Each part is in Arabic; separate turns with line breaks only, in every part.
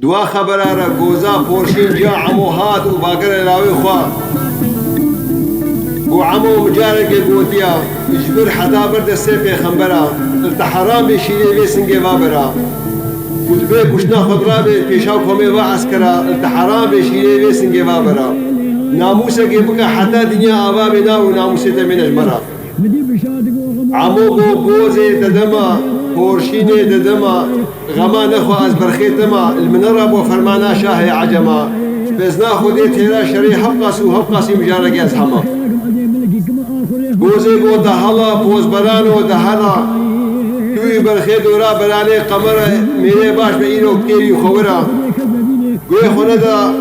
دوا خبرارا گوزا پورشین جا عمو هات و باگر لاوی خواه و عمو مجارك قوتيا اجبر حدا برد السيف خنبرا التحرام بشيني بيسنجي بابرا ودبي كشنا خضرابي بيشاو كومي وعسكرا التحرام بشيني بيسنجي بابرا ناموسا بك حتى دنيا آبابي ناو ناموسي تمين اجمرا عمو بوزي ددما پورشيني ددما غما نخو از برخيتما المنرى بو فرمانا شاهي عجما بزنا خودي تيرا شري حقاس و حقاسي مجارك يزحما بوزي بو دهلا بوز برانو دهلا توي برخي دورا براني قمر ميري باش بإينو كتيري خورا قوي خوندا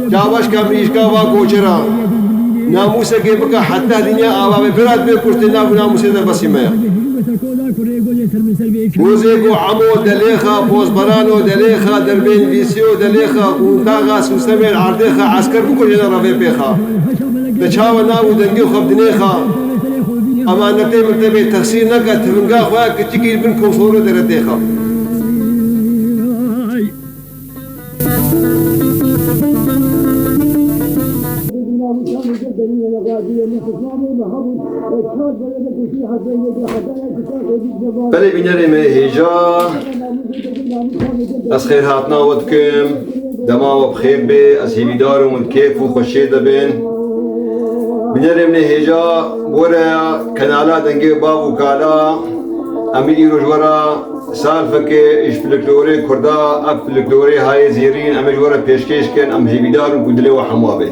جاواش كامريشكا واقوچرا ناموسا بك حتى دنيا آبا براد بكرتنا وناموسا دا بسيمايا بوزي بو عمو دليخا بوز برانو دليخا دربين فيسيو دليخا ونتاغا سوسمين عرديخا عسكر بكل جنا رفي بيخا دچاوا ناو دنگيو خبدنيخا امانتي مرتبه تخسير نکا تفنگا خواه کچکیر بن کوفورو درتيخا بله بینره می هیجا از خیر هاتنا ودکم دما و بخیر بی از هیویدارم و کیف و خوشی دبین بینره می هیجا بورا کنالا دنگی باب و کالا امی ایروش ورا سال فکه اش فلکلوری کردا اب فلکلوری های زیرین امی جورا پیشکش کن ام هیویدارم کدلی و حموابه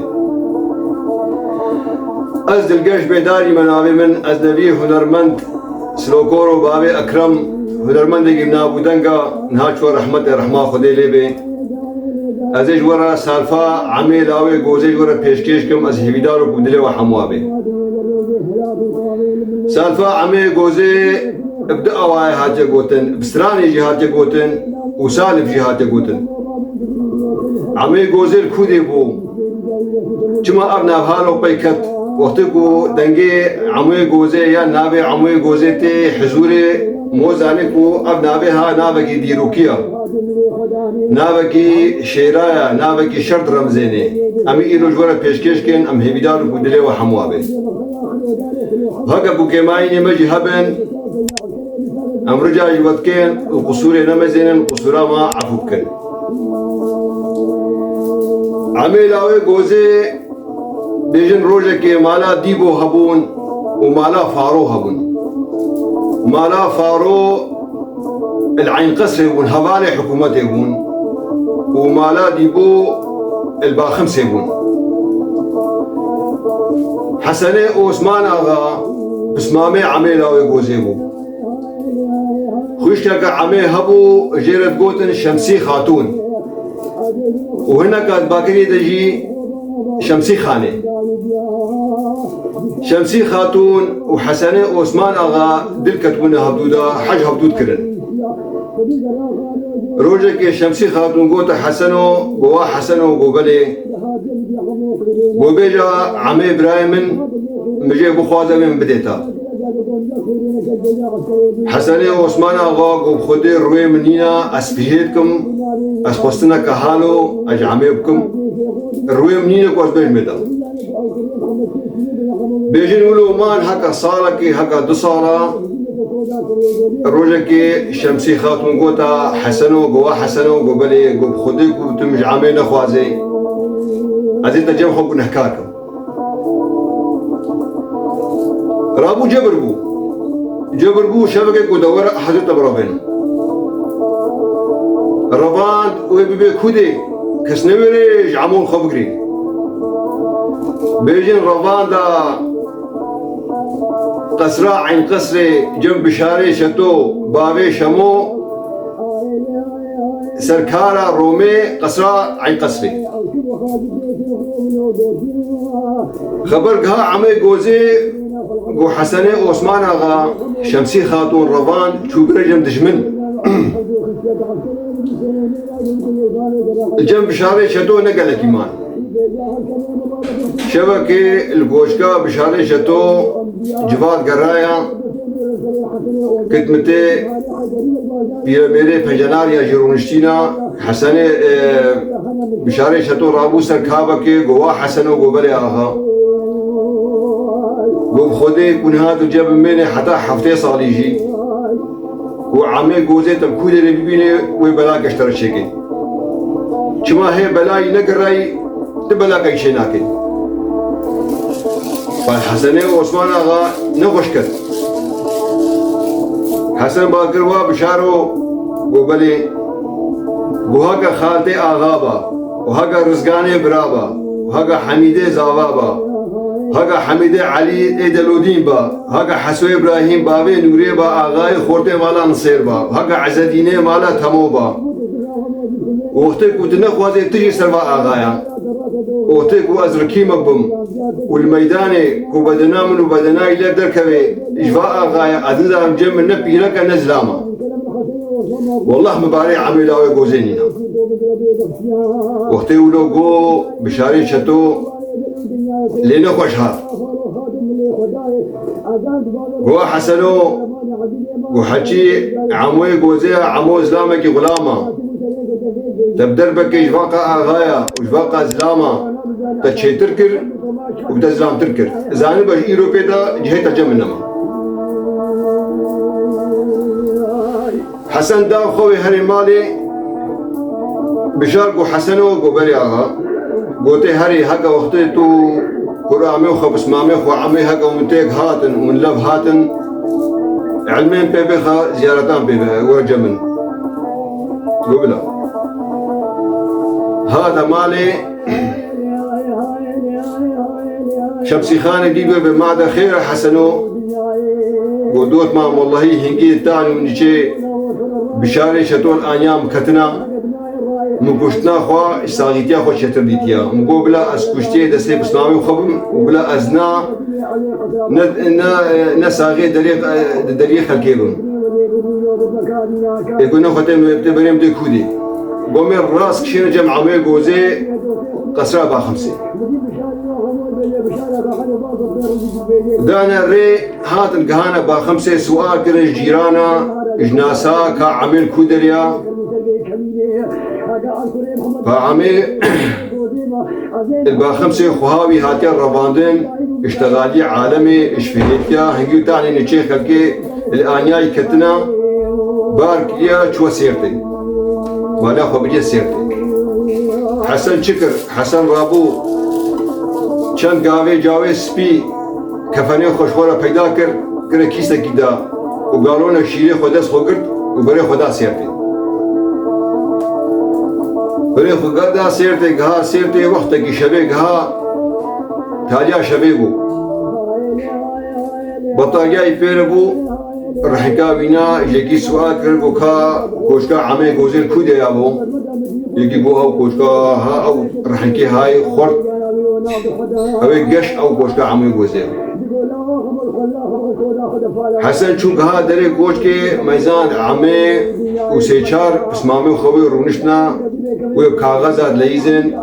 از دلگش بیداری منابع من از نبی هنرمند سلوکورو بابی اکرم هنرمندگی نابودنگا نهاچ و رحمت رحمه خودی لیبه از اجورا سالفا عمیل آوی گوزه جورا پیشکش کم از هیویدارو کدلی و حموابه سالفا عمیل گوزه ابدأ آوای حاجه گوتن بسترانی جی حاجه گوتن و سالف جی حاجه گوتن عمیل گوزه الکودی بو چما اب نافحالو پیکت وقتی کو دنگی عموی گوزه یا نابه عموی گوزه تی حضور موزانه کو اب نابه ها نابه کی دیروکیا نابه کی شیرایا نابه کی شرط رمزینه امی ایرو جورا پیشکش کن ام هیویدار کو دلی و حموابه هکا بو کمائی نمجی هبن ام رجا جوت کن و قصور نمزینن قصورا ما عفو کن عمیل آوی گوزه بیجن روزه که مالا دیبو هبون و مالا فارو هبون مالا فارو العين قصر يبون هبالي حكومة يبون ومالا ديبو الباخمس يبون حسني وعثمان اغا بسمامي عميلا ويقوزيبو خوشتك عمي هبو جيرت قوتن شمسي خاتون وهنا كانت باكري دجي شمسي خانه شمسي خاتون وحسني وعثمان اغا دل كتبونا هبدودا حج هبدود كرن روجك شمسي خاتون قوتا حسنو قوا حسنو قوبلي قوبيجا عمي ابراهيم مجي بخوازه من بديتا حسني وعثمان اغا قوب خودي روي منينا اسفهيتكم اسخوستنا كهالو اجعمي بكم روي منينا كواز بيج ميدا بيجين ولو مان هكا صالكي هكا دو صالا روجكي شمسي خاتون قوتا حسنو قوا حسنو قبلي قب خدي كنت مجعمين اخوازي عزيزنا جيم خبو نحكاكم رابو جبربو شبكة قدور حضرت برافين رفاند وبيبي كودي كسنوري جعمون خبقري بيجين رفاندا قصرا عين قصري جنب شاري شتو بابي شمو سركارا رومي قصرا عين قصري خبرها عمي جوزي جو حسني وعثمان اغا شمسي خاتون رفان شو برجم دشمن جنب شاري شتو نقلك ايمان شبكة الكوشكا بشاري شتو جواد قرايا كتمتي بيرا ميري پنجنار يا جرونشتينا حسن بشاري شتو رابو سركابك جوا حسن وقبل آغا قوم خدي كن هذا جاب مني حتى حفتي صاليجي وعمي جوزي تبكود اللي بيبيني وبلاك اشتري شيء كما هي بلاي نقرأي تبلاك أي شيء ناكل فالحسن وعثمان آغا نغشكت حسن باقروا بشارو قبلي وهاگا خالتي آغابا وهاگا رزقاني برابا وهاگا حميدي زاوابا هاگا حميدي علي ايدلودين با هاگا حسو ابراهيم بابي نوري با آغاي خورتي مالا نصير با هاگا عزديني مالا تمو با وقتك وتنق وازي تجي سروا آغايا وقتك وازركي مقبم والميداني كو بدنا منو بدنا إلا دركبي إجفاء آغايا أدندا مجم من نبي لك نزلاما والله مباري عملاوي جوزينينا وقتي ولو جو بشاري شتو لينا خوشها جو حسنو جو حكي عموي جوزيا عمو زلامك غلاما تبدر بك إجفاق آغايا وإجفاق زلاما تشي تركر وبدا زلام تركر زاني باش إيروبي دا جهي ترجم منما حسن دا خوي هري مالي بشار قو حسنو قو بري آغا قوتي هري هكا وقتي تو قرامي وخبس مامي وعمي هكا ومنتيك هاتن ومن لف هاتن علمين بيبخا زيارتان بيبخا ورجمن قبلا هذا مالي شمسي خان ديبه بمعدة خير حسنو قدوت ما والله هنجي التاني من شيء بشاري شتون أنيام كتنا مقشتنا خوا استغيتيا خو شتر ديتيا مقو بلا اسكشتي دسي بسلامي وخبم وبلا أزنا نساغي دريق خلقيبم يقولنا ختم تبريم دي كودي بومير راس كشير جمع عمي قوزي قصرا باخمسي دانا ري هات القهانة باخمسة سؤال كرش جيرانا جناسا كعمل كودريا فعمي الباخمسة خواوي هاتيا الرباندن اشتغالي عالمي اشفيتيا هنجيو تاني نشي خلقي الانياي كتنا باركيا شو سيرتي ولا خو بجي سيرتي حسن شكر حسن رابو چند گاوه جاوه سپی کفنه خوشخوره پیدا کرد کیسه گیدا و گالون شیره خودش خو کرد و برای خدا سیرتی برای خدا سیرتی گها سیرتی وقت کی شبه گها تالیا شبه بو بطاقیای پیر بو رحکا بینا یکی سوال کرد و که کوشکا عمه گوزیر کوده یا بو یکی بو او کوشکا ها او رحکی های خورد اوی گشت او کوشکا عمه گوزیر حسن چون ها داره گوش که میزان عمه و سه چار اسمامه خوبی رونشنا و کاغذات لیزن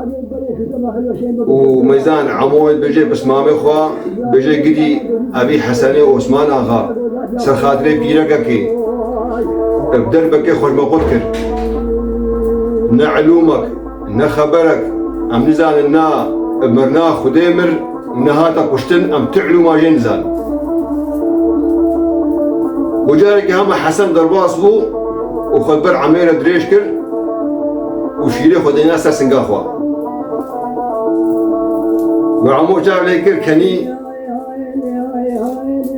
و میزان عمود بجه بسمامه خوا بجه گدی ابی حسن و عثمان آغا سرخاطره پیرگا که ابدر بکه خوش مقود کرد نه علومك نه خبرك ام نزان نا مرنا خدي مر نهاتا قشتن ام تعلو ما جنزان وجارك هم حسن درباس بو وخد بر عميرة دريش كر وشيري خدينا سر سنقاخوا وعمو جاب لي كر كني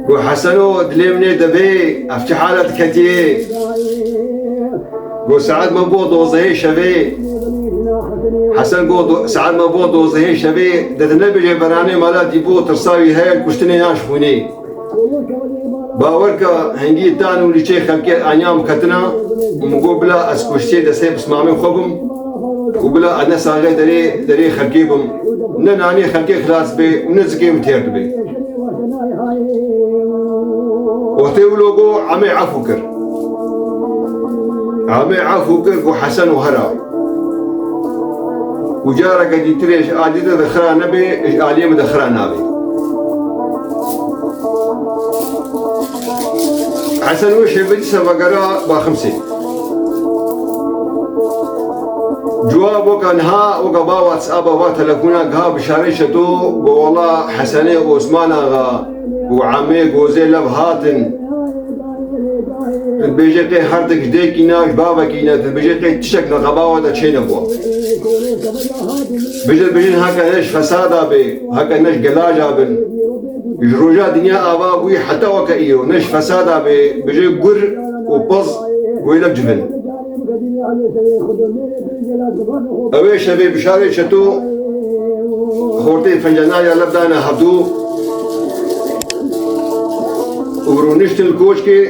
وحسنو دليمني دبي افتح حالة كتيه وسعد مبوط وزهي شبي حسن قول سعد مبوط وزهي شبي ددنا بيجي براني مالا ديبو ترساوي هاي كشتني ياشفوني باوركا هنجي تانو اللي شيء خلقي انيام كتنا ومقول بلا اسكوشتي دسي بسمامي خبم وبلا انا ساغي دري خلقيبم ناني خلقي خلاص بي ونزكي متيرد بي وقتي ولوغو عمي عفوكر عمي عفوكر وحسن وهرا وجارك دي تريش عادية دخرا نبي عالية مدخرا نبي حسن وش بدي سبقرا باخمسين جواب وكانها وقبا واتساب وتلفونا قها بشاري شتو والله حسني وعثمان اغا وعمي جوزي لبهاتن البيجي هردك ديكينا بابا كينا البيجي تشك نقبا ودا تشينا بوا بيجي هكا نش فسادا بي هكا نش قلاجا بن جروجا دنيا ابا بوي حتى وكايو نش فسادا بي بيجي قر وبز ويلب جبن اوي شبي بشاري شتو خورتي فنجانا يا لبدانا هبدو ورونشت الكوشكي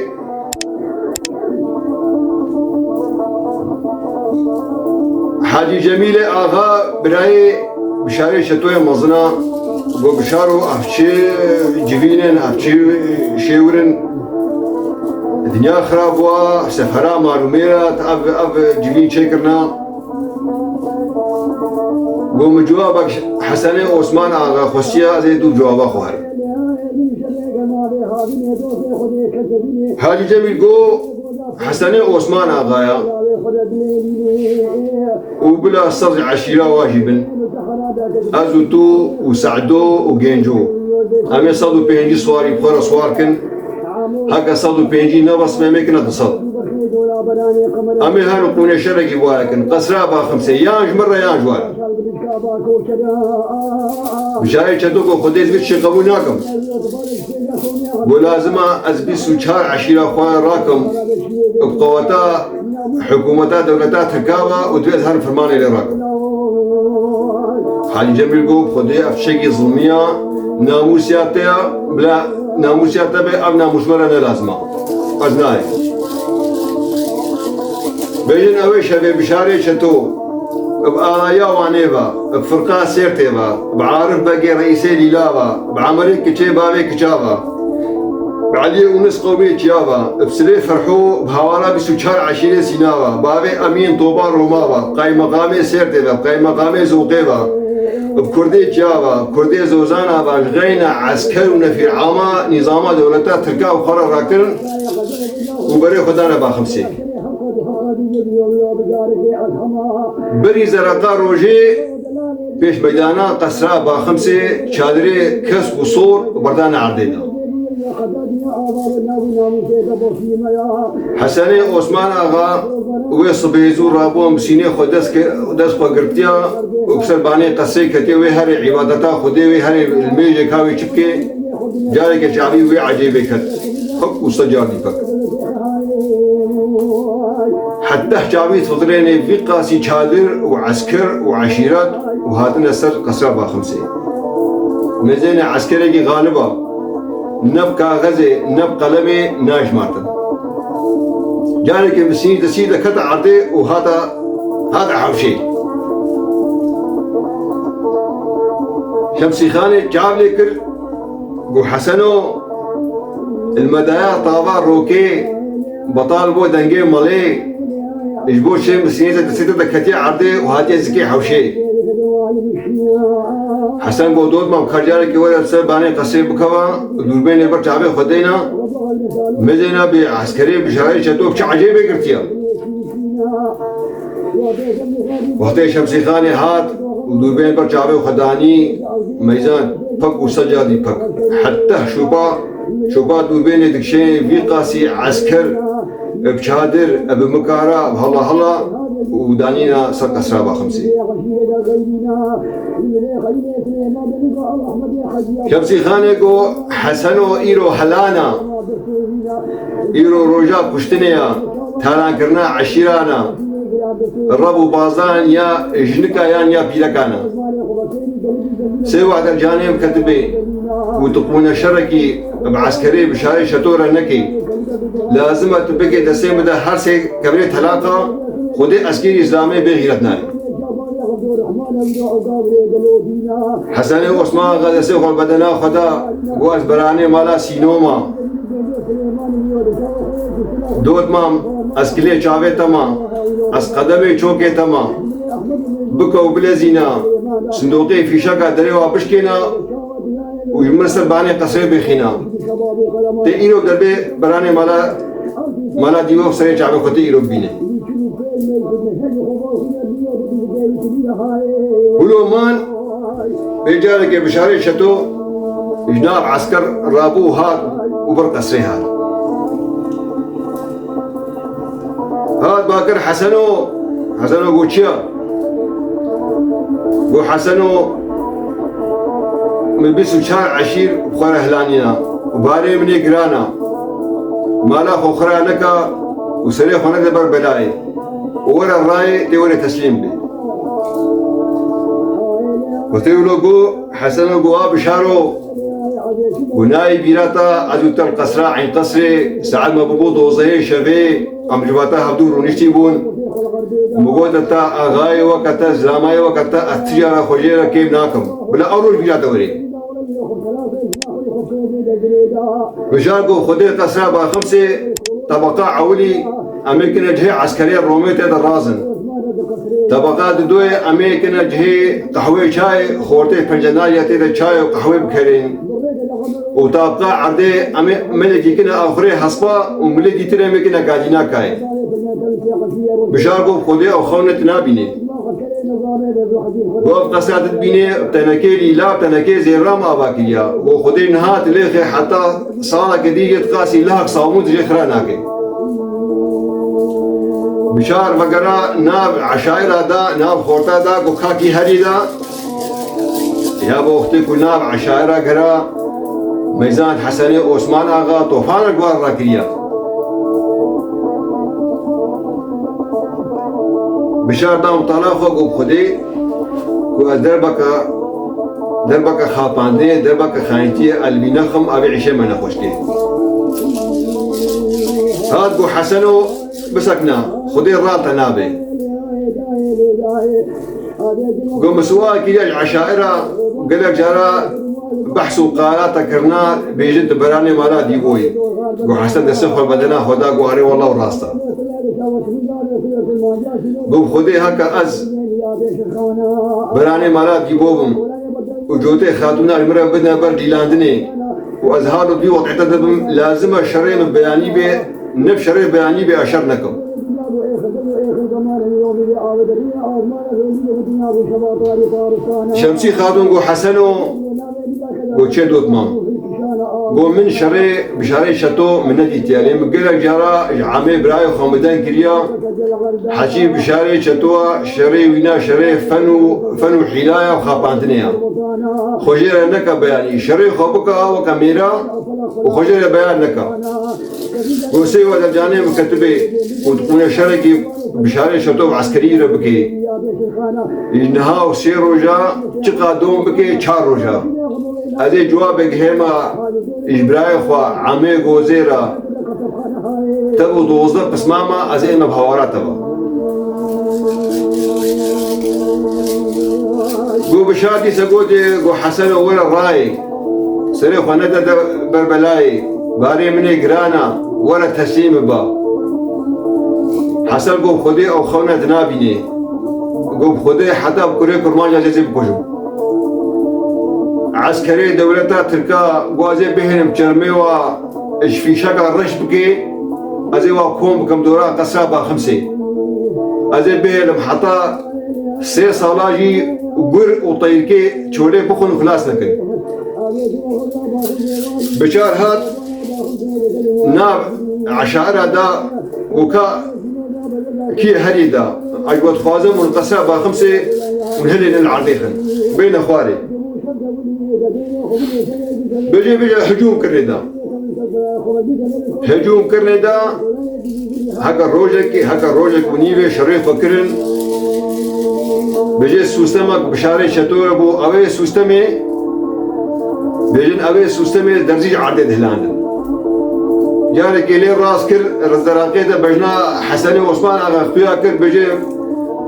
حاجي جميل آغا براي بشاري شتوي مزنا وبشارو أفشي جبينن أفشي شيورن الدنيا خراب وا سفرا معلومات أف جبين شكرنا ومن جوابك حسني عثمان آغا خصيا زيدو جوابا خوار حاجي جميل قو حسني عثمان آغايا وبلا صرع عشيرة واجبا أزوتو وسعدو وجينجو أمي صدو بينجي صواري بخورا صواركن هكا صدو بينجي نبص ما ميكنا تصد أمي هانو قوني شرقي بوالكن قصرا با خمسة يانج مرة يانج والا بشاري شدوكو خديز بيت شي قبولناكم ولازم أزبيس وشهر عشيرة خواه راكم بقوتا حكومتا دولتا تركاوا ودويت هر فرماني لراكم حالي جميل قوب خدي أفشيكي ظلمية ناموسياتيا بلا ناموسياتا بي أو ناموس مرة لازمة أزناي بيجن أوي شبه بشاري شتو بآلايا وانيبا بفرقا سيرتيبا بعارف باقي رئيسي ليلابا بعمري كتشي بابي كتشابا بعلي ونس قومي تيابا بسلي فرحو بهوالا بسوچار عشيري سينابا بابي أمين طوبا رومابا قاي مقامي سيرتيبا قاي مقامي زوقيبا بكردي تيابا كردي زوزانا باجغينا عسكر ونفير عاما نظاما دولتا تركا وخرا راكن وبري خدانا باخمسي بري زرقا روجي بيش ميدانا قصرا باخمسي شادري كس وصور وبردانا عردينا حسني عثمان آغا ويصبيزو رابو مسيني خود دس خو گرتيا وبسر باني قصي كتي وي هر عبادتا خودي وي هر الميجي كاوي چپكي جاري کے چاوي وي عجيبه كت حق وسجادي فك حتى حجابي تفضليني في قاسي شادر وعسكر وعشيرات وهاتنا سر قصرا باخمسي مزين عسكري غالبا نبقى غزي نبقى لمي ناش مارتن جانك مسين تسيدة كتا عرضي وهذا حوشي شمسي خاني جاب لي كر قو حسنو المدايا طابا روكي بطالبو دنجي مالي اجبو شي مسين تسيدة كتي عرضي وهاتي زكي حوشي حسن قو دود ما بخرجاري كي ولا بسر باني قصير بكوا دوربين يبر تعبي خدينا مزينا بعسكري بشراي شتوك شي عجيبه قرتيا وقتي شمسي خاني هات ودوربين يبر تعبي خداني ميزان فك وسجادي فك حتى شوبا دوربين دكشي في قاسي عسكر بشادر بمكارا هلا ودانينا سر قصرا باخمسي شمسي خاني قو حسنو ايرو هلانا ايرو روجا كشتنيا تانا كرنا عشيرانا الربو بازان يا جنكا يا بيلكانا سيوا عدر جانب كتبي وتقونا شركي بعسكري بشاري شطورة نكي لازم تبقي تسيم ده هرسي كبري تلاقة خودي أسكير إسلامي بغيرت ناري حسني عثمان غدا سيخو بدنا خدا قواز براني مالا سينوما دوت مام أسكيلي چاوه تما أس قدمي چوكي تما بكو بلزينا صندوقي في شكا دريوا بشكينا ويمرسل باني قصير بخينا تيرو دربي براني مالا ديوه سري چاوه خطي إيرو بيني ولو مان بيجارك بشاري شتو جناب عسكر رابو هاد وبرق أسري هاد باكر حسنو قوتشيا قو حسنو من بيسو شار عشير بخار أهلانينا وباري مني قرانا مالا خخرانكا وسري خونك دبر بلاي وورا الراي توري تسليم بي وتقولوا قو حسنو قو بشارو وناي بيراتا عدوتا القصرة عين قصري ساعد ما ببوض وزهي شبي عم جباتا هبدور ونشتيبون مقودة تا أغاي وقتا زلاماي وقتا التجارة خجيرة كيف ناكم بلا أروج بيراتا وري بشاركو خدي قصرة بخمسة طبقة عولي أمريكا جهة عسكرية رومية الرازن طبقات دوي أمريكا جهة قهوة شاي خورتي فنجانية تيدا شاي وقهوة بكرين وطبقة عرضي ملكي كنا آخري حسبا وملكي تنا مكنا قاجنا كاي بشاركو خدي أو خونة نابيني وقف قصات بيني تنكي ليلا تنكي زيرام أباكيا وخدي نهات ليخي حتى صالة كديجة قاسي لها صامود جخراناكي بشار وقرا ناب عشائر دا ناب خورتا دا خاكي هري دا يا بوختي كل ناب عشائر قرا ميزان حسني عثمان آغا طوفان القوار راكريا بشار دا مطالعة فوق بخدي كو دربك خاپاندي دربك خاينتي البينخم أبي عشي من خوشتي هاد قو حسنو بسكنا خدي الرالة نابي قوم سواء كي العشائرة قال لك جرى بحث وقالات كرنا بيجد براني مالا ديبوي قو حسن السفر بدنا خدا قو هري والله وراستا قوم خدي هكا أز براني مالا ديبوهم وجوتي خاتونا المرة بدنا بر ديلاندني وأزهار بي وقعتدبم لازم الشرعي من بياني بي نب شرعي بياني بي أشر نكم شمسي خاتون قو حسنو قو تشي دوتمان قو من شرعي بشرعي شتو من ندي تيالي مقلق جارا عامي براي وخامدان كريا حجي بشرعي شتو شرعي وينا شرعي فنو حلايا وخابانتنيا خوجيرا نكا بياني شرعي خابكا وكاميرا وخوجيرا بيان نكا وسي ودا جاني مكتبه وتكون شركي بشاري شتو عسكري ربكي إنها وسي روجا تقا دوم بكي 4 روجا هذه جوابك هما إجبراي خوا عمي غوزيرا تبو دوزة بس ماما أزي إما بحوارات تبا قو بشاتي سقودي قو حسن ولا الراي سريخ وندا بربلاي باري مني قرانا ولا تسليم با حسن قو خدي أو خونة نابيني قو خدي حتى بكوري كرمان جازي بكوشو عسكري دولتا تركا قوازي بهنم جرمي و في شكل رش بكي أزي واقوم بكم دورا قصابة 5 أزي بهلم حتى 3 صلاجي وقر وطيركي شولي بخون خلاص لكن بشار هات ناب عشائر دا وكا كي هريدا عجبت خوازم والقصابة 5 ونهلين العرضيخن بين أخواري بيجي هجوم كرندا هكا روجك ونيبه شريف فكرن بيجي سوستمك بشاري شتور ابو اوي سوستمي بيجن اوي سوستمي درجي عدد هلان جاري كيلي راس كر رزراقي دا بجنا حسني وعثمان اغا اختيا كر بيجي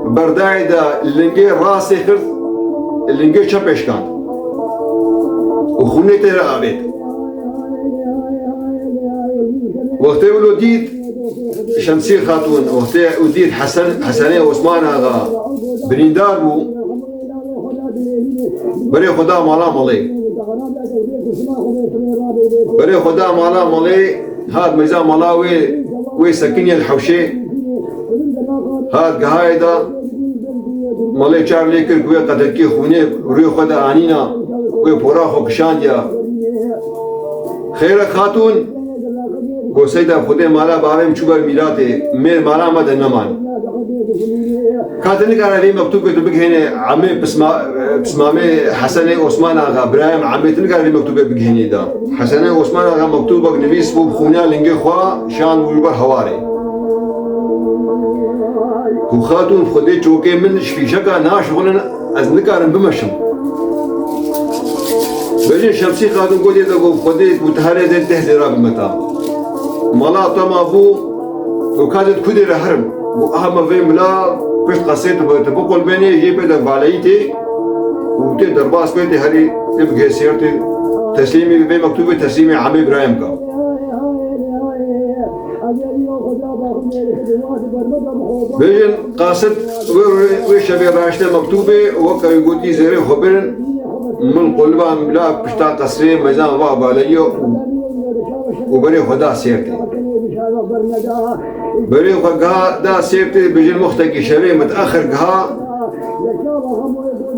برداي دا اللنجي راسي كر اللنجي شبش كان وخوني تيرا عبيد وقتي ولو ديت شمسي خاتون وقتي وديت حسني وعثمان هذا بريندار بو بري خدا مالا مالي بري خدا مالا مالي هاد ميزان مالاوي وي سكني الحوشي هاد قهايدا مالی چار لیکر کوی قدر کی خونه روی خود آنینا کوی پورا خو کشاندیا خیر خاتون گوسیدا خود مالا باویم چوبر میراته میر مالا مد نمان كاتني قال لي مكتوب بجهني عمي بسمامي حسن عثمان آغا برايم عمي تنقال لي مكتوب بجهني دا حسن عثمان آغا مكتوب نبيس بو بخونيا لنجي خوا شان ويبر هواري وخاتون خدي جوكي من شفي شكا ناشغلن از نكارن بمشم بجين شمسي خاتون قولي دا خدي متهاري دي تهدي راب متا مالا طما بو وكادت كودي رحرم وأهم في ملا بس قصيت بقول بيني يجيب ده بالعيتي وتي درباس بيتي هري تبقى سيرتي تسليمي في مكتوب تسليمي عمي إبراهيم كا بيجن قاصد وشبيه راشته مكتوبة وكا يقولي زيري خبرن من قلبان بلا بشتا قصري ميزان وابا عليو وبري خدا سيرتي بري خدا دا سيرتي بيجن مختكي شبيه متأخر كها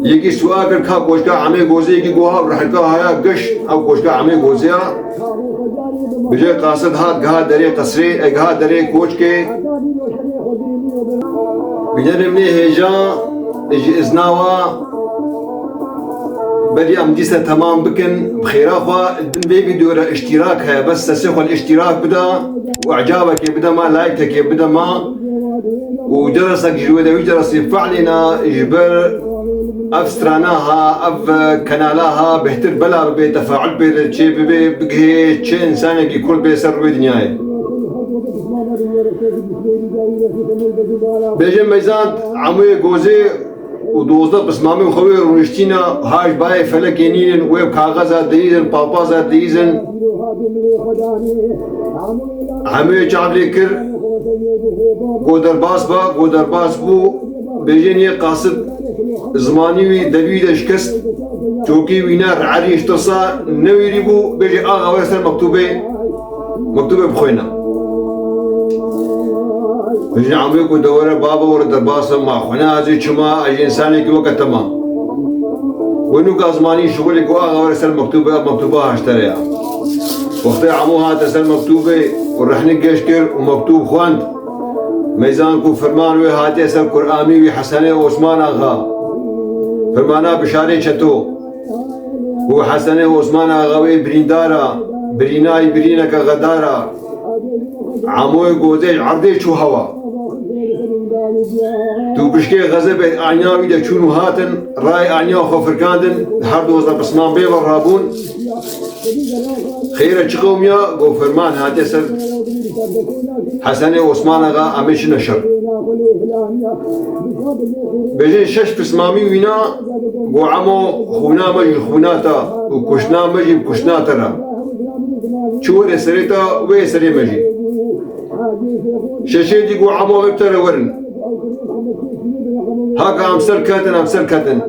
يجي سواقر كها كوشكا عمي غوزي يجي جوها ورحلكا هيا قش أو كوشكا عمي غوزيا بيجي قاصد هاد كها دري قصري كها دري كوشكي بيجن مني هيجا يجي إزناوا بدي أمديسة تمام بكن بخير أخوة الدن بيبي دورة اشتراك هي بس تسيخو الاشتراك بدا وإعجابك يبدا ما لايكتك يبدا ما وجرسك جوده وجرس يفعلنا يجبر أف ستراناها أف كنالاها بهتر بلا بتفاعل بشي بقهي شي إنسان يكون بيسر بدنياي بيجي ميزان عموي جوزي ودوزده بسمامي وخوي ونشتينا هاش باي فلك ينين ويب كاغذا ديزن بابازا ديزن عمي جعبلي كر قدر باس بو بيجيني قاصد زماني دبي دشكست توكي وينار عريش تصا نويري بو بيجي آغا ويسر مكتوبة بخوينا بيجي عمي كو دورة بابا ورد درباسا ما خونا هزي چما اجي انساني كي وقت تمام وينو كازماني شغلي كو آغا ويسر مكتوبة هاشتريا وقت عمو هات سر مكتوبة ورحني قشكر ومكتوب خواند ميزان كو فرمان وي هاتي سر قرآمي وي حسني وعثمان آغا فرمانا بشاري چتو هو حسني وعثمان آغا وي بريندارا بريناي برينك غدارا عموي قوزي عرضي شو هوا تو بشكي غزب اعناوي دا چونو هاتن راي اعناو خفركاندن هر دوزا بسمان بيبر رابون خيرا چقوم يا قو فرمان هاتي سر حسني وعثمان آغا عميش نشر بيجي شش بسمامي وينا قو عمو خونا مجي خوناتا وكشنا مجي بكشناتنا چور سريتا وي سري مجي ششي دي قو عمو ببتر ورن هاكا امسر كاتن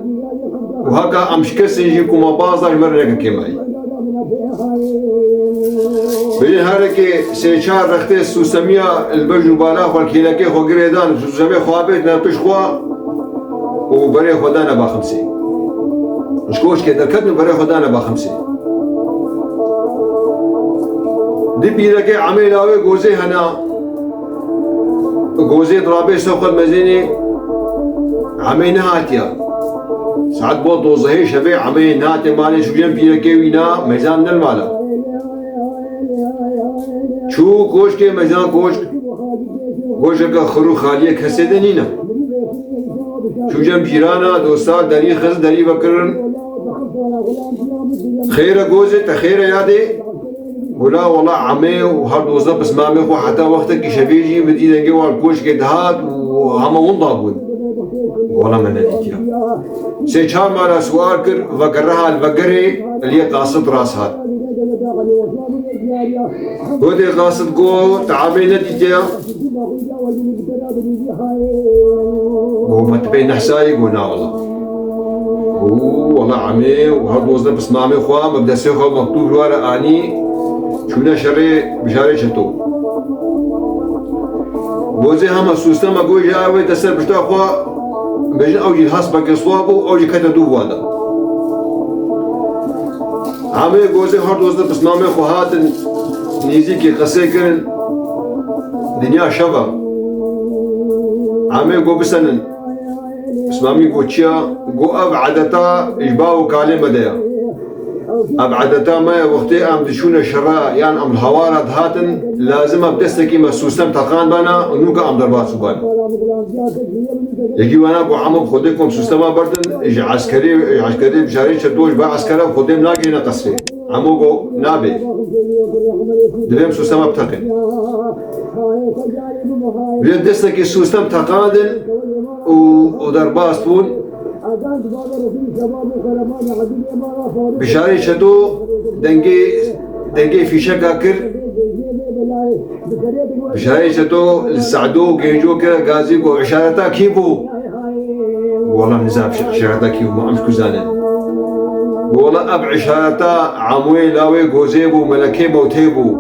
وهاكا امشكس يجيكو مبازا المرنك كيماي بين هاركي سيشار رختي سوسميا البرجو بالا والكيلاكي خو قريدان سوسميا خوابيت نابش خوا وبري خدانا باخمسي مشكوش كده كدن بري خدانا باخمسي دي بيلاكي عميلاوي غوزي هنا غوزي درابي سوق المزيني عمي نهاتيا ساعات بول دوزهي شبي عمي نهاتي مالي شو جنب بيلاكي وينا ميزان من المالا شو كوشكي ميزان كوشك خرو خالية كسيدنينا شو جنب جيرانا دوستا داري خز داري بكرن خير غوزي تخير يادي ولا والله عمي وهاد وظب اسمامي خو حتى وقتك شبيجي بدي دنجي والكوش كدهات وهم ونضابون والله ما نتيجة سيشار مالا سوار كر وقرها الوقري اللي قاصد راس هاد ودي قاصد قو تعامي نتيجة وما تبين حساي قونا والله عمي وهاد وظب اسمامي خو مبدا سيخو مكتوب ورا اني شونا شري بشاري شتو بوزي هما سوستا ما قوي جاوي تسر بشتا خوا بجن أوجي الهاس بقى صوابه أوجي كده دو هذا عمي جوزي هرد وزن بس نامي خوهات نيزيكي قسيكن دنيا شبه عمي جو بسنن بس مامي جو تشيا جو أبعدتا إجباو كالي مديا أبعدتا ما وقتي أم دشون الشراء يعني أم الهوارات هاتن لازم أبدستكي ما سوستم تقان بانا ونوكا أم دربات سوبان يجي وانا بو عمو خودكم سوستما بردن عسكري بشاري شدوش با عسكرا خودم لاقي نقصي عمو جو نابي دبيم سوستما بتقن بيد دستكي سوستم تقاندن ودرباس بون بشاري شدو دنگي في شكا كر بشاري شدو السعدو جيجو كر غازي كو عشارتا كيبو والله نزاب عشارتا كيبو ما عمش كوزانه والله اب عشارتا عموي لاوي غوزيبو ملكي موتيبو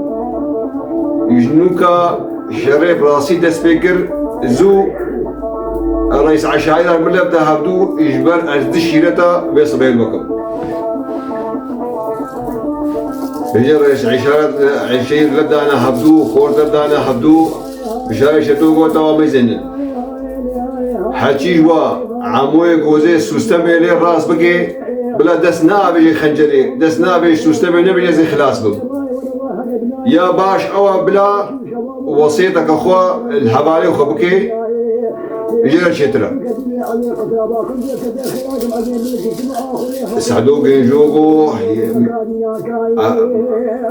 يجنوكا شريف راسي دسبيكر زو الرئيس عشائر الملة بدا هبدو إجبار أجد الشيرتا بيصبع الوكب بيجي الرئيس عشائر لبدا أنا هبدو خور لبدا أنا هبدو بشاري شتو قوة توامي زنن حاجي جوا عموي قوزي سوستمي لي راس بقي بلا دسنا بيجي خنجري دسنا بيجي سوستمي نبيجي زي خلاص بم يا باش أو بلا وسيطك أخوة الحبالي وخبكي يجرى شترا سعدو جوجو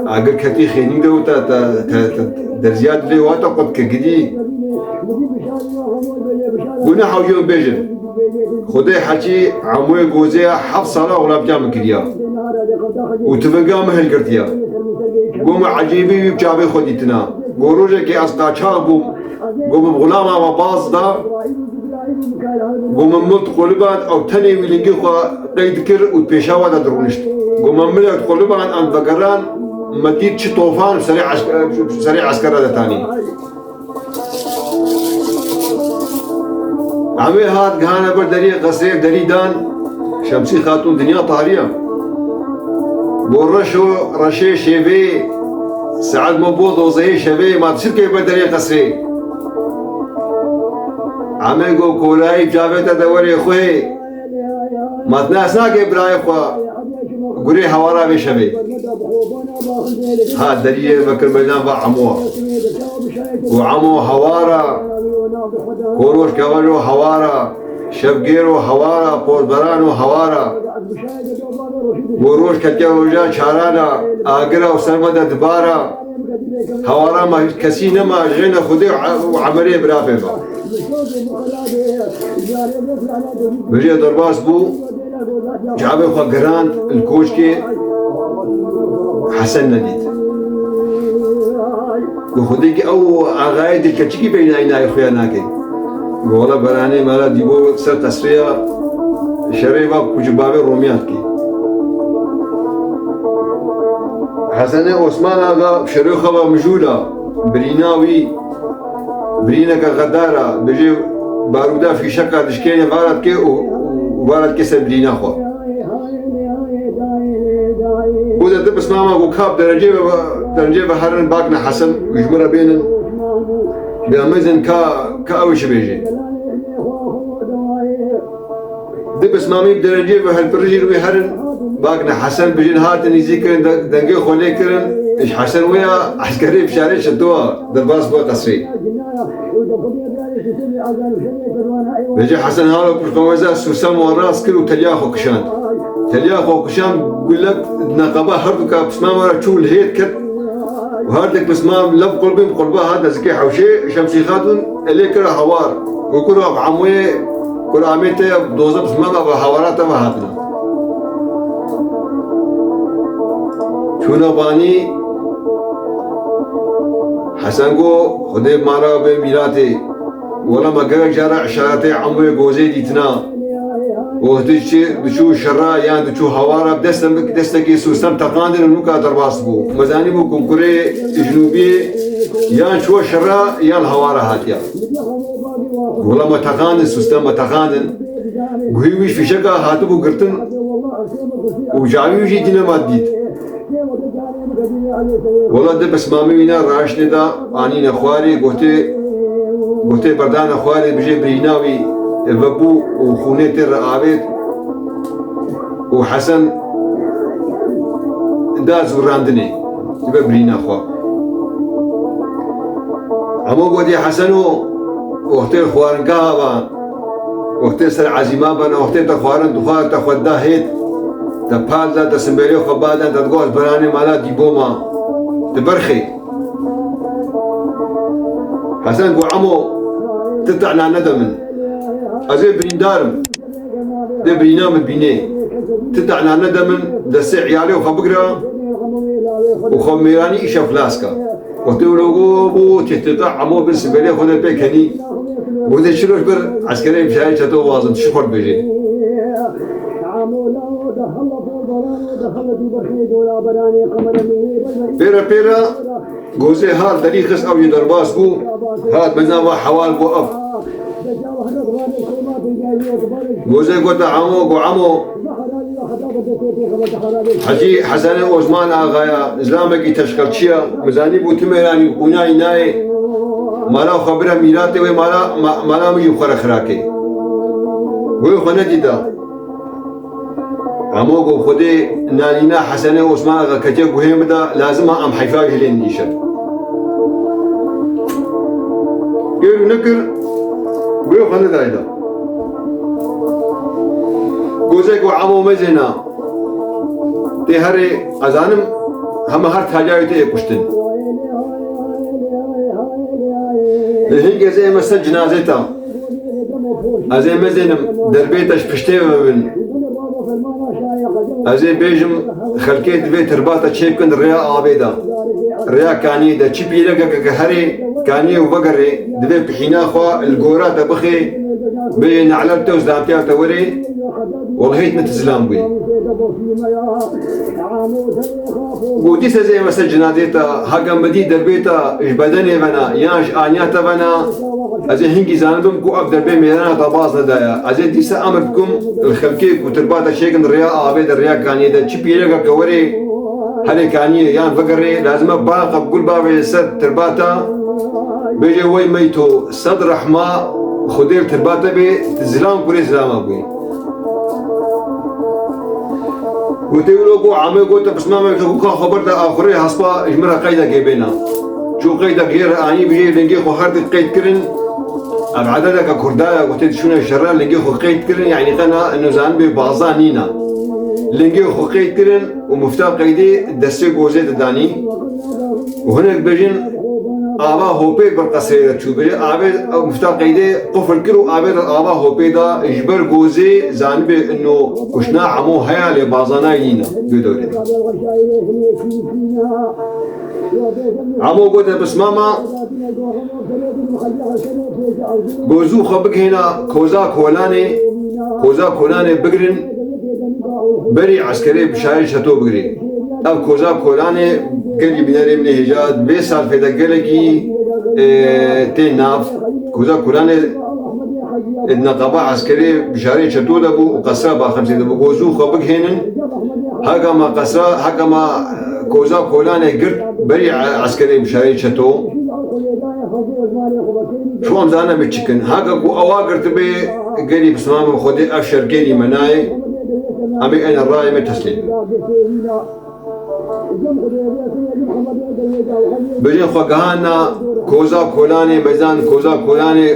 اگر كتي خيني دو تا درجات لي واتا قد كجدي قلنا حوجو بيجن خدي حكي عموي جوزي حف صلاة ولا بجام كريا وتفقا مهل كرتيا قوم عجيبي بجابي خديتنا قروجة كي أصدقا شابو قوم بغلاما وباص دا قوم ملت قلبان أو تاني ملنجي خوا قيد كر وتبيشاوا دا درونشت قوم ملت قلبان أن بقران مديد شي طوفان سريع عسكرة دا تاني عمي هات قهانا بر دري قصير دري دان شمسي خاتون دنيا طارية بورشو رشي شيبي سعد مبوض وزهي شبي ما تصير كيف بدري قصري عميقو كولاي جابتا دوري خوي ما تناسنا كيف براي خوا قري حوارا بشبي ها دريه بكر ميدان بعموه وعمو حوارا كوروش كواجو حوارا شبگيرو حوارا پوربرانو حوارا وروش كتيا وجا شارانا آگرا وسرمدا دبارا حوارا ما كسي نما غينا خدي وعمليه برافه با بجي درباس بو جابه خو گراند الكوشكي حسن نديد وخديك او عقايد الكتشكي بين عيناي خويا ناكي والله براني مالا ديبو سر تسرية شريفة كجبابي روميات كي حسن عثمان آغا شريخة مجولة بريناوي برينا كغدارة بيجي بارودا في شكا دشكين فارد كي وفارد كي برينا خوا بودا دبس ماما وكاب درجة بحرن باكنا حسن ويجمرا بينن بأمازن كأوش بيجي دبس مامي بدرجة بهالبرجير ويهرن باقنا حسن بجن هاتن يذكرن دنجي خولي كرن إيش حسن ويا عسكري بشاري شدوا درباس بو قصري بيجي حسن هالو بركوزا سوسام وراس كل وتلياخو كشان تلياخو كشان بقول لك نقابة هردوكا بس ما مرة تشوف الهيت كت وهردك بس ما لب قلبي بقلبها هذا زكي حوشي شمسي خاتون اللي كره حوار وكره بعموي كره عميته بدوزه بس ما بحوارات ما هاتنا شونا باني حسن کو خدي مارا بميلاتي ولا ما قرق جارع عشاراتي عموي جوزي ديتنا وهديش بشو شرا يعني بشو هوارا بدستكي سوستم تقاندن المكا درباس بو مزاني بو كونكوري جنوبي يعني شو شرا يعني الهوارا هاتيا ولا ما تقاندن سوستم ما تقاندن قهويش في شكا هاتبو قرتن وجاوي وجي دينا ماديت والله ده بس مامي وينا راشني دا اني نخواري قوتي بردان اخواري بجي بريناوي بابو وخونيتي الرقابيت وحسن دا زوراندني تبا برينا اخوا عمو قودي حسنو وقتي الخوارن كهابا وقتي سر عزيما بنا وقتي تخوارن دخوار تخودا هيت تبالدا تسمبريو خبادا تدقوز براني مالا ديبوما تبرخي حسن قو عمو تطعنا ندمن ازي بريندارم دي برينام بيني تطعنا ندمن دسي عيالي وخبقرا وخميراني إيشا فلاسكا وتقولوا بو تحتقع عمو بالسبيلي خود البيكني وده شروش بر عسكري بشاي شتو وازن شخور بيجي بيرا جوزي هاد دريخس او يدرباس بو هاد مزاوا حوال بو اف جوزي قوتا عمو حجي حسن عثمان آغايا إسلامك تشكل شيا مزاني بو تميراني قناي ناي مالا خبره ميلاتي و مالا ميو خراكي ويو خندي دا عمو قو خدي نالينا حسن عثمان آغا كجي قهيم دا لازم ام حيفاق هلين نيشن قيلو نكر ويو خندي دا قوزي قو عمو مزينا تهري أزانم هم هر تاجاوي تي كشتن الهنگ زي مثل جنازتا ازي مزينم دربيتش پشتي ببن ازي بيجم خلقيت بيت رباطة تشيبكن ريا آبيدا ريا كاني دا چي بيلقا هري كاني وبقري دبي بحينا خوا القورا دبخي بي نعلبتا وزلامتيا توري والله نتزلام بي وديسا زي مثل جنازتا هاقم بدي دربيتا اش بدني بنا ياش آنياتا بنا ازي هنگي زاندم كو اف دربي ميرانا طباز ندايا ازي ديسا امر بكم الخلقيك وترباتا شيكن ريا آبيد الريا كاني دا چي بيلقا كوري هلي كاني يان فقري لازم باقا بقول بابي سد ترباتا بيجي وي ميتو صد رحمة خدير ترباتا بي زلام كوري زلاما بي وتقولوا قو عمي قلت بس ما كان خبر ده آخره حسبا إجمرا قيدا جيبنا شو قيدا غير أني بيجي لنجي خو خرد قيد كرن أبعدها ككردايا قلت شنو الشرع لنجي خو قيد كرن يعني قنا إنه زان ببعضانينا لنجي خو قيد كرن ومفتاح قيدي دستي جوزة داني وهناك بيجين آبا هوبي بالقصيرة شو بيجي آبا مفتاح قيدي قفل كرو آبا هوبي دا إجبر جوزي زان بي إنه كشنا عمو هيا لبعضانينا بدوري عمو قلت بس ماما جوزو خبك هنا كوزا كولاني بقرن بري عسكري بشاي شتو بقري او كوزا كولاني قلي بناري من هجاد بيسال في دقلقي تين ناف كوزا كولاني النقابة عسكري بشاري شتو دبو وقصرا با50 دبو جوزو خبك هنا هاقا ما قصرا هاقا ما كوزا كولاني قرد بري عسكري بشاري شتو شو هم زانا متشكن هاقا قو اواقرت بي قلي بسمام خودي افشر قلي مناي امي انا الرأي متسلم بجين خواقهانا كوزا كولاني ميزان كوزا كولاني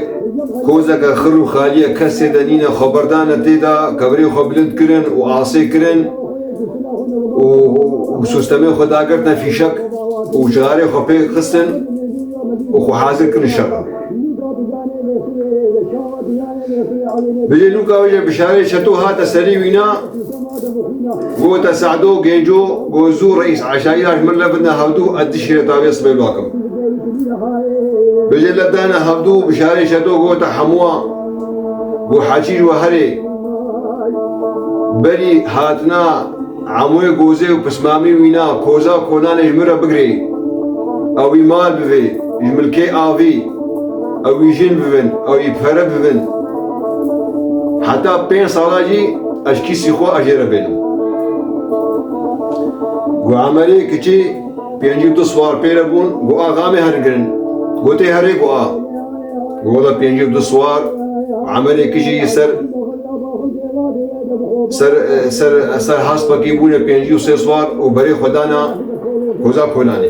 كوزا كخرو خالية كسي دانينا خبردانا تيدا كبري خبلند كرن وعاصي كرن وسوستمي خدا قرتنا في شك وجاري خبي خستن وخو حاضر كرن الشرع بجي نوكا وجه بشاري شتو هاتا سري وينا قوتا سعدو جينجو قوزو رئيس عشائر من لبنا هبدو الدشيرة طابيس بيلواكم بجي لبدانا هبدو بشاري شتو قوتا حموا وحاجيج وهري بري هاتنا عموي قوزي وبسمامي وينا كوزا كونان اجمرا بقري او يمال بفي يجمل كي آفي او يجين بفن او يبفر بفن حتى 5 سالاجي اشكيسي خو اجير بينم وعملي كتي بينجي دو سوار بيربون و اغامي هرگرن گوتي هري و ولا بينجي دو سوار عملي كجي سر حسب كيبونه بينجي سر سوار وبري خدانا كوزا كولاني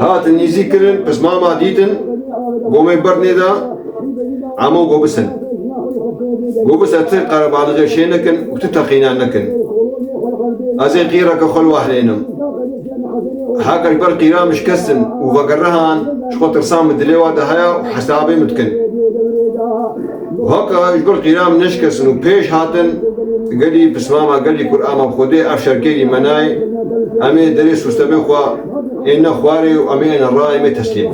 هات نيزي كرن بس ما ديتن قومي برني دا عمو قوبسن تسير قرب على غير شيء نكن وتتقينا نكن ازي قيرك خل واحدينم هاك البر قيرا مش كسن وبقرهان شخو ترسام الدليوة ده هيا وحسابي متكن وهكا يقول قيرا منش كسن وبيش هاتن قالي بسماما قالي قرآن بخودي افشر كيري مناي امي دريس وستبين خوا إن خواري وأمين الرأي ما تسليم.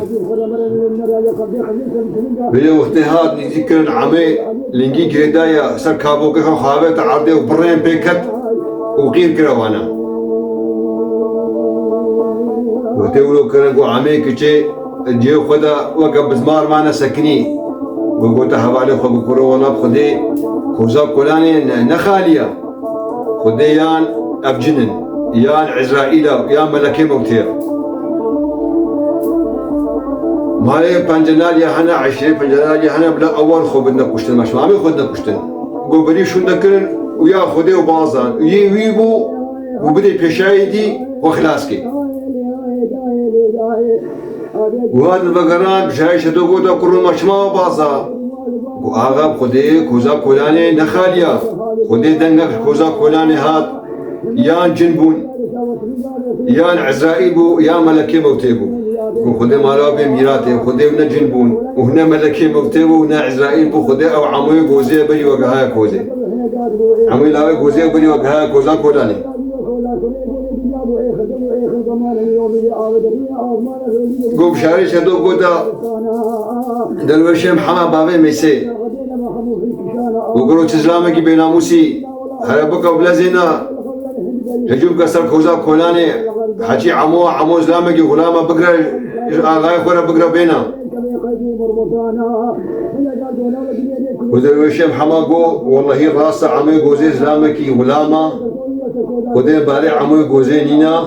بيجي وقتها هاد نذكر عمي لينجي كردايا سر كابو كخا خابة عرضه وبرين بيكت وغير كروانا. وتقولوا كرنقو عمي كشي جيو خدا وقف بزمار معنا سكني وقلت حوالي خو بكورونا بخدي خوزا كولاني نخالية خدي يان أبجنن يان عزرائيلا يان ملكي موتير. مالي بانجناليا هنا 20 بانجناليا هنا بلا اول خو بدنا كشتن مش عامل خدنا كشتن قبلي شو نكرن ويا خدي وبازان ويبو وبدي بشايدي وخلاصكي وهذا البقران بشاي شدو قوتا كرو مشما بازا واغا خدي كوزا كولاني نخاليا خدي دنگك كوزا كولاني هات يان جنبون يان عزائبو يا ملكي موتيبو وخدي مالابي ميراتي وخدي ونا جنبون وهنا ملكي موتيبو وهنا عزائيل بو خدي او عموي غوزي بلي وقهايا كوزي عموي لاوي غوزي بلي وقهايا كوزا كولاني قوم شاري شدو قوتا دلوشي محمد بابي ميسي وقلو تسلامكي بيناموسي هلا بكا بلازينا هجوم كسر كوزا كولاني حكي عمو زلامكي غلامة بقرا آغاية خورا بقرا بينا ودرويشي محمد قو والله هي راسة عمي قوزي زلامكي غلامة ودين بالي عمي قوزي نينا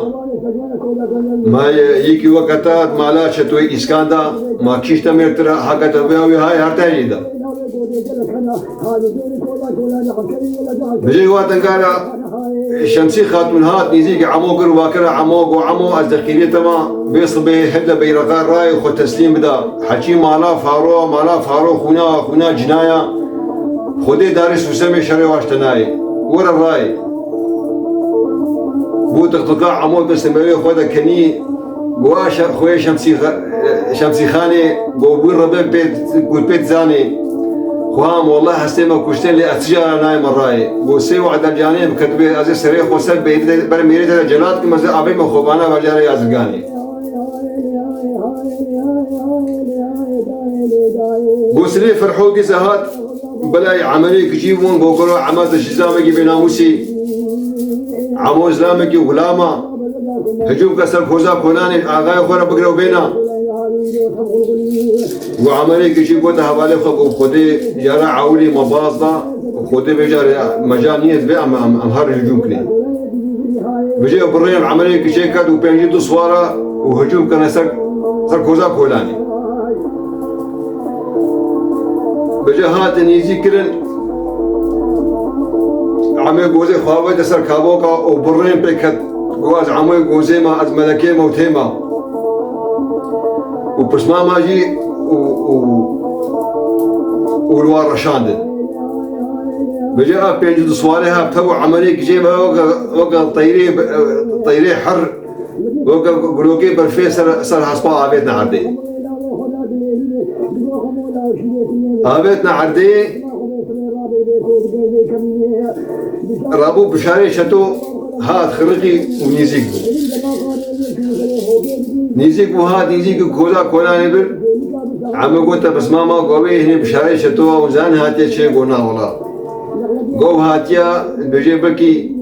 ما يكي وقتات مالا شتوي إسكاندا ما كيشتا ميرترا حقا تبياوي هاي هرتاي جيدا بجي واتن قالا شمسي خاتون هات نيزيك عمو قر واكرا عمو الدخيلية تما بيصل بي حدا بيرقار راي وخو تسليم بدا حكي مالا فارو خونا جنايا خودي دارس وسمي شري واشتناي ورا الراي بو تقطقاع عمو بسمي خودا كني قواش خويا شمسي خاني قوبوين ربيب بيت زاني خوام والله هستيما كشتين لأتجار نايم الرأي وسيو عدد الجانب كتبه أزي سريخ وسل برميريت الجلات كما زي أبي مخوبانا والجاري أزقاني بوسري فرحو دي سهات بلاي عملي كجيبون بوقروا عماد الشزامكي بناموسي عمو إسلامكي وغلامة هجوم كسر خوزا كوناني آغاية خورا بقروا بينا وعملي كشي قوتا حوالي خودي جارا عولي مباصدة وخودي بيجار مجانية بي أمهار هجوم كني بيجي برين عملي كشي كاد وبينجي دو صوارا وهجوم كان سر كوزا كولاني بيجي هات نيزي كرن عمي قوزي خواوي سر كابوكا وبرين بيكت قواز عمي قوزي ما از ملكي موتيما وبسما ماجي والوار رشاندن بجاء بينجد صواريها بتبو عملي كجي وقا طيري حر وقا قلوكي برفي سر حسبا عبيتنا عردي رابو بشاري شتو هات خرقي ونيزيك وهات نيزيك كوزا كولاني بر عمي قلت بس ماما قوي هني بشاري شتو وزان هاتيا شي قونا والله قو هاتيا بجي بكي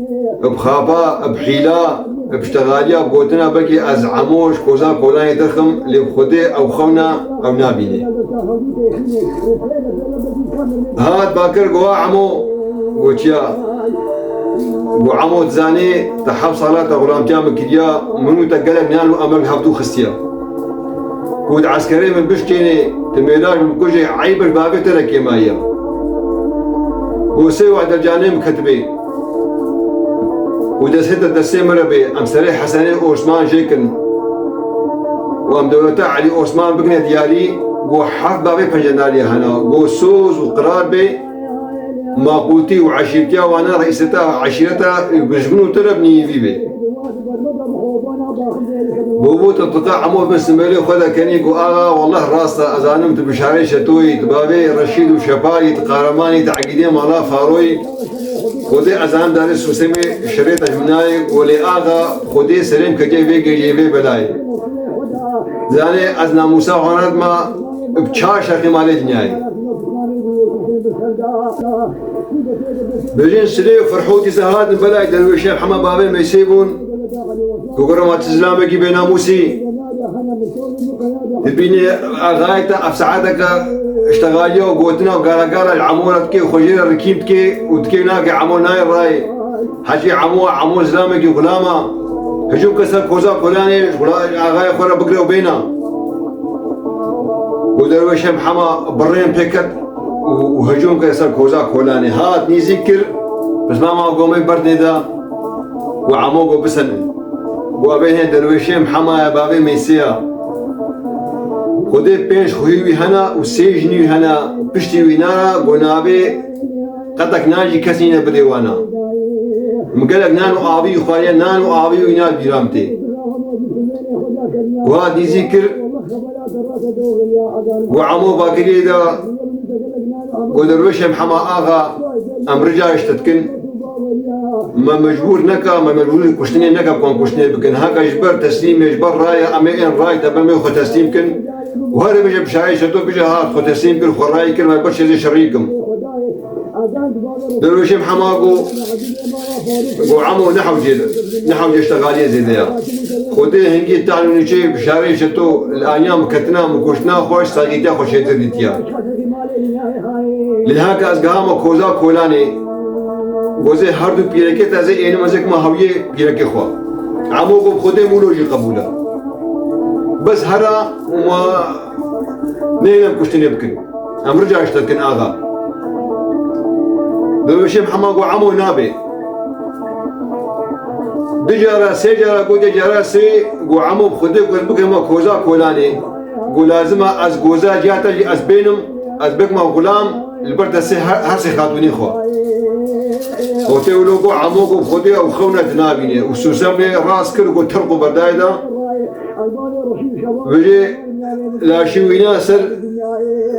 بخابا بحيلا بشتغاليا بقوتنا بكي از عموش كوزا كولاني درخم لبخدي او خونا او نابيني هاد باكر قوا عمو وشيا قوا عمو تزاني تحب صلاة غلام جام كديا منو تقلق نانو أمر هفتو خستيا كود عسكري من بشتيني تميلاج من كوجي عيب البابي تركي مايا وسي وعد الجاني مكتبي ودسيت الدسي مربي أم سري حسني عثمان جيكن وأم دولتا علي عثمان بقنا ديالي قو حف بابي بنجنالي هنا قو سوز وقرار بي ماقوتي وعشيرتيا وانا رئيستا عشيرتا بجبنو تربني في بي بوبو تطلع عمو بن سميلي خذا كني قو والله راستا ازانم تبشاري شتوي تبابي رشيد وشباي تقارماني تعقيدين مالا فاروي خودي ازان داري سوسمي شريط اجمناي ولي خودي سليم كجيبي جيبي بلاي زاني ازنا موسى غناد ما بچاش اخي مالي دنياي بجين سلي فرحوتي زهاد بلاي درويش حما بابي ما يسيبون وقرما تزلامي كي بناموسي تبيني اغايتا افسعاتك اشتغاليو وقوتنا وقالا العمورتكي وخجير ركيبتكي وتكي ناقي عمو ناي الراي حاجي عمو زلامي كي غلاما هجوم كسر كوزا فلاني اغاي خورا بقري وبينا ودرويش حما برين بيكت وهجوم كسر كوزا فلاني هات نيذكر بس ما قومي بردني دا وعموقو بسن وابين درويشم حما يا بابي ميسيا خودي بينش خويوي هنا وسيجني هنا بشتي وينارا قنابي قدك ناجي كسينا بديوانا مقالك نانو آبي وخاليا نانو آبي وينار بيرامتي وهادي ذكر وعمو باكري دا ودرويشم حما آغا ام رجع اشتتكن ما مجبور نكا ما مجبور كشتني نكا بكون كشتني بكن هكا جبر تسليم يجبر راي اما ان راي تبع ما خو تسليم كن وهذا بيجي بشاي شتو بيجي هات خو تسليم كن خو راي كن ما برش زي شريكم درويش محماقو قو عمو نحو اشتغاليه زي ذا خودي هنجي تعلو نشي بشاري شتو الايام كتنا مكشنا خوش ساقيتيا خوش يتديتيا لهاك ازقام كوزا كولاني وزي هردو بيركت ازي اين مزك ما هويه بيركي خوا عمو قو خودي مولوجي قبولا بس هرا وما نينم كشتني بكن ام رجع اشتكن اغا دوشي محمد قو عمو نابي دجارة سيجارة قو دجارة سي قو عمو بخودي قو بكما كوزا كولاني قو لازم از قوزا جاتا از بينم از بكما غلام البرد سي هرسي خاتوني خوا وتقولوا قو عمو قو بخودي او خونا تنابيني وسوسمني راس كل قو ترقو بردايدا بجي لاشوينا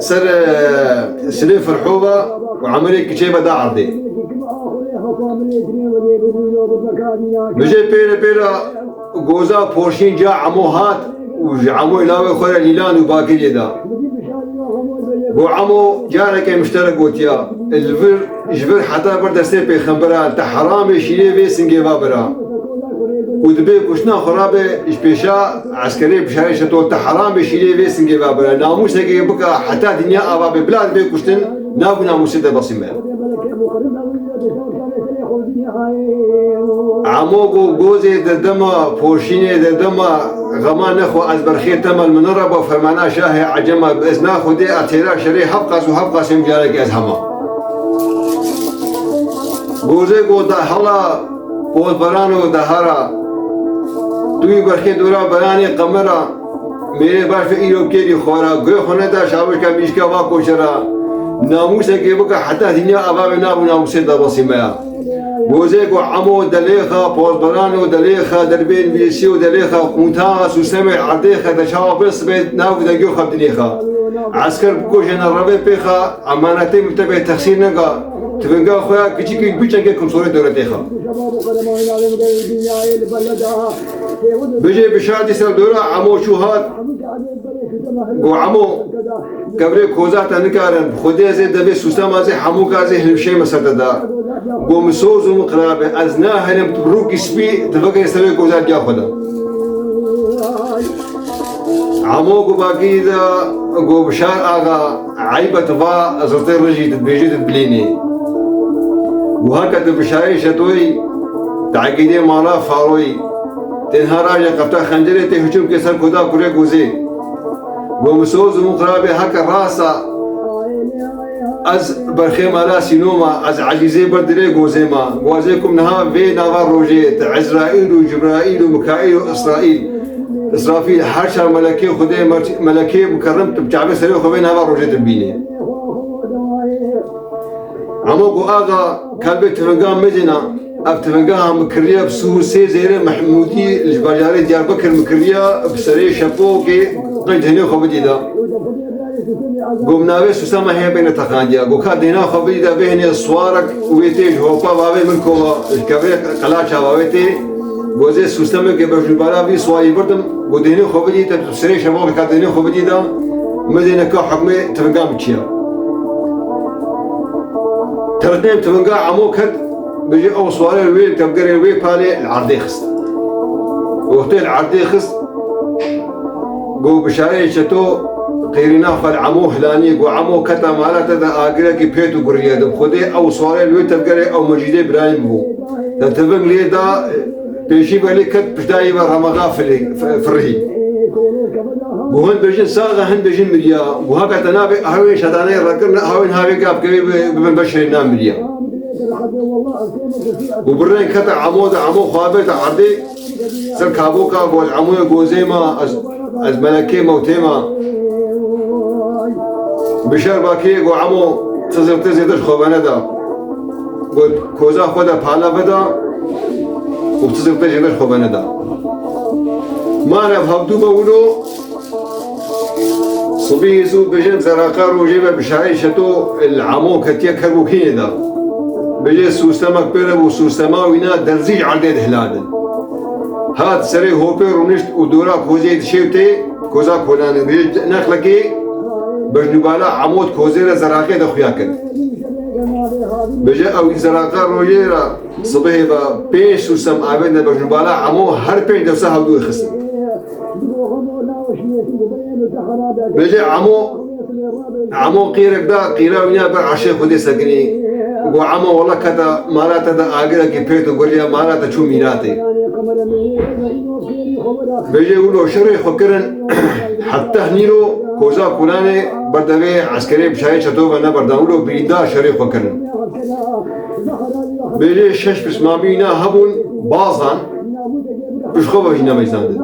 سر سليم فرحوبة وعملي كشيبة دا عرضي بجي بيلا قوزا بورشين جا عمو هات وعمو إلاوي خويا ليلان وباكي جدا وعمو جارك مشترك قوتيا الجبر حتى برد سيبي خنبرا انت حرامي شيلي بي سنجي بابرا ودبي كشنا خرابي إشبيشا عسكري بشاري شتول تحرام بشيلي بي سنجي بابرا ناموس هيك بكا حتى دنيا أبا ببلاد بي كشتن نابو ناموس ده بصيمة عموقو جوزي ددما بورشيني ددما غمان نخو از برخير تمل من ربا فرمانا شاهي عجمة بإذن خدي أتيرا شري حبقاس وحبقاس يمجالك أزهما جوزي قو دا حلا قوت برانو دهارا توی برخی دورا برانی قمرا میره باش ایرو کیری خورا گوی خونه دا شابش کا میشکا وا کوشرا ناموسه کی بکا حتی دنیا ابا نابو ناموسه دا بسیمه گوزه کو عمو دلیخا پوز برانو دلیخا دربین ویسیو دلیخا قوتا سوسمه عدیخا دشاو بس بيت ناو دنگو خب دنیخا عسكر بكوشن الربي بيخا امانتي متبع تخسير نگا تبنگا خويا كيچي كي بيچنگه كم سوري دورتيخا بيجي بشادي سر دورا عمو شوهات قو عمو كبري كوزاتا نكارن خودي زي دبي سوسما زي حمو كازي هلشي مسددا قو مسوز ومقرابه ازنا هنم تبروك سبي تفكر يسوي كوزات ياخذها عمو قباقي دا قو بشار آغا عيبة تفا زرطي رجي تتبيجي تتبليني وهكذا بشاري شتوي تعقيدي مالا فاروي تنها راجع قبتا خنجري تهجم كسر كدا كوري قوزي ومسوز مقرابي هكا راسا از برخي مالا سينوما از عجيزي بردري قوزيما قوزيكم نها في نافار روجيت عزرائيل وجبرائيل ومكائيل وإسرافيل حرشا ملكي خدي ملكي مكرمت بجعبي سريو خبي نافار روجيت بيني عموكو آغا كالبي تفنقام مدينة افتفنقام مكرية بسوسي زيري محمودي الجباجاري ديار بكر مكرية بسري شابوكي قيد هنيو خبدي دا قوم ناوي سوسامة هي بين تخانديا قو كاد هنا خبدي دا بهني الصوارك ويتي جوابا بابي ملكوما الكبري قلاشا بابيتي قوزي سوسامة كي بجنبالا بي سواري بردم قو دهنيو خبدي دا بسري شابوكي كاد هنيو خبدي دا مدينة كا حكمي تفنقام بچيا ترتنم تفنقا عمو كد بيجي أو سواري الويل تبقري الويل بالي العرضي خست وقتي العرضي خست قو بشاري شتو قيرنا خل عمو هلاني قو عمو كتا مالا تدا آقرا كي بيتو قرية دب خدي أو سواري الويل تبقري أو مجيدي برايم بو تتفق لي دا بيشي بالي كد بشداي برمغا فرهي وهن بيجي ساغا هن بيجي مريا وهكا تنابي هاوين شداني ركرنا هاوين هاوين قاب كبي ببنبشر نام مريا وبرين كتا عمود عمو خوابت عردي سر كابوكا قول عمو قوزيما از ملكي موتيما بشار باكي قول عمو تزيدش خوبانا دا قول كوزا خودا پالا بدا وبتزيدش خوبانا دا ما نفهمتو بولو صبي يسو بجن زراقار وجيبه بشاري شتو العمو كتيا كربوكين دا بجي سوستمك بيرب وسوستما وينا درزيج عرديد هلادن هات سري هوبر ونشت ودورا كوزيد شيبتي كوزا كولان بيج نخلكي بجنبالا عمود كوزيرا زراقي دخويا كد بجي او زراقا روجيرا صبيه با بيش سوستم عبدنا بجنبالا عمو هر بيش دوسا هودو خسن بجي عمو قيرك دا قيرا وينا بر عشي خودي سكني وعمو والله كذا مالاتا دا آگرا كي بيتو قريا مالاتا شو ميراتي بيجي يقولوا شري خكرن حتى هنيرو كوزا كولاني بردوي عسكري بشاي شتوفا نبرداولو بريدا شري خكرن بيجي شش بسمامينا هبون بازان بشخوبا هنا ميزاندن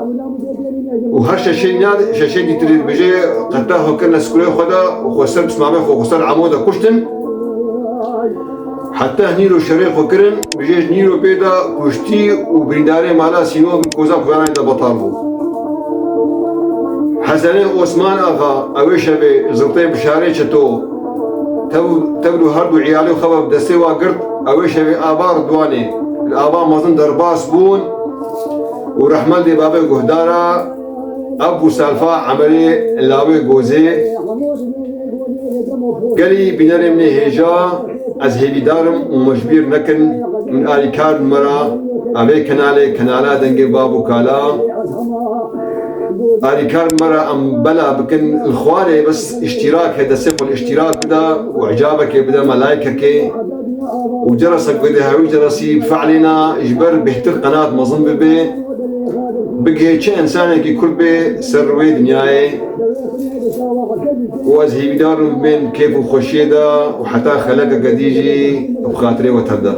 وهر شاشين دي تريد بيجي قتا خكرن سكولي خدا وخسر بسمامي خسر عمودا كشتن حتى هنيرو شريخ وكرن بجيش نيرو بيدا كشتي وبريداري مالا سينو كوزا كوزانا دا بطالبو حسنين عثمان آغا اويشا بي زلطي بشاري شتو تبدو هردو عيالي وخبا بدستي واقرد اويشا بي آبار دواني الآبا مظن درباس بون ورحمل دي بابي قهدارا أبو سالفا عملي اللابي قوزي قالي بناري مني هيجا از هیوی دارم و مجبور نکن من آلی کار مرا آلی کنالا دنگی بابو کالا آلی کار مرا ام بلا بکن الخواري بس اشتراك هذا سيف الاشتراك بدا وعجابك بدا ملايكك وجرسك بدا هاوي جرسي بفعلنا اجبر بهتر قناة مظن ببي بقي شيء انسانك كل بي سروي دنياي واز هي بدار من كيف وخشيدا وحتى خلق قديجي بخاطري وتهدى